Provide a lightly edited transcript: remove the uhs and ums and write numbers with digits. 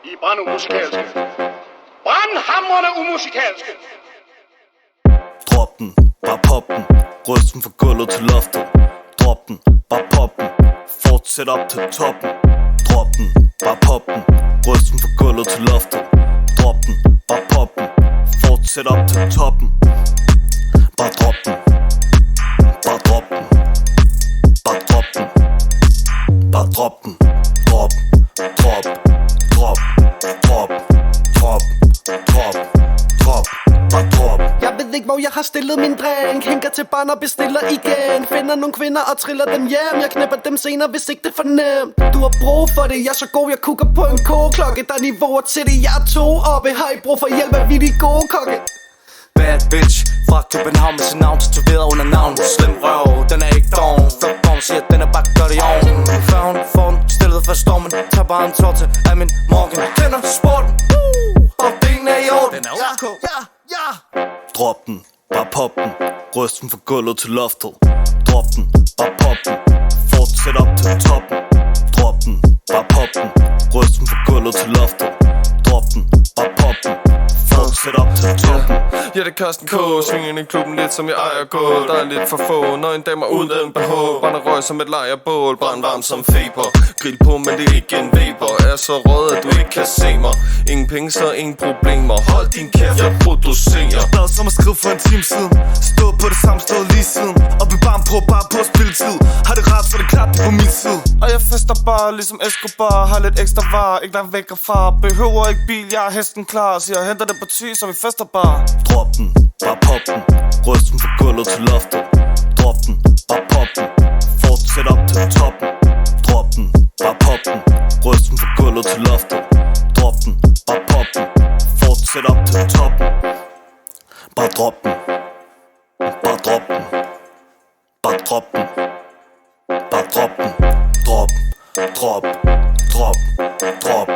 I er brandumusikalske. Brandhamrende umusikalske. Drop den, bare pop den. Ryst den fra gulvet til loftet. Drop den, bare pop den. Fortsæt op til toppen. Drop den, bare pop den. Ryst den fra gulvet til loftet. Drop den, bare pop den. Fortsæt op til toppen. Bare drop den. Bare drop den. Bare drop den. Bare drop den. Drop, drop, drop, drop, drop, drop, drop. Bare drop. Jeg ved ikke hvor jeg har stillet min drink. Hænker til barn og bestiller igen. Finder nogle kvinder og triller dem hjem. Jeg knipper dem senere hvis ikke det er for nemt. Du har brug for det, jeg er så god. Jeg kukker på en koklokke. Der er niveauer til det, jeg er to oppe. Har I brug for hjælp, er vi de gode kokke? Bad bitch fra København med sin navn tatoveret under navn. Slim røv, den er ikke down. Flot bom, siger den er bare gør det i ovnen. Found, form, stillet for stormen. Tag bare en tår til af min morgen. Kender sporten, og benene er i orden. Den er ok, ja, ja. Drop den, bare pop den. Ryst den fra gulvet til loftet. Drop den, bare pop den. Fortsæt op til toppen. Drop den, bare pop den. Ryst den fra gulvet til loftet. Drop den, bare pop den. Fortsæt op til toppen. Ja, det er Carsten K. Sving ind i klubben lidt som jeg ejer gulv. Der er lidt for få, når en damer uden BH. Brænder røg som et lejrbål. Brænd varm som feber. Grill på, men det er ikke en vapor. Er så rød, at du ikke kan se mig. Ingen penge, så ingen problemer. Hold din kæft, jeg producerer. Blad som at skrive for en time siden. Stå på det samme sted lige siden. Og vi bare på spilletid. Har det ret, så det klart, det på min side. Og jeg fester bare ligesom Escobar. Har lidt ekstra varer, ikke langt væk fra. Behøver ikke bil, jeg er hesten klar. Så jeg henter det på 10, så vi fester bare. Drop den, bare pop den. Ryst den fra gulvet til loftet. Drop den, bare pop den. Fortsæt op til toppen. Drop den, bare pop den. Ryst den fra gulvet til loftet. Drop den, bare pop den. Fortsæt op til toppen. Bare drop den. Bare drop den. Bare drop den. Bare drop den. Drop, drop, drop, drop.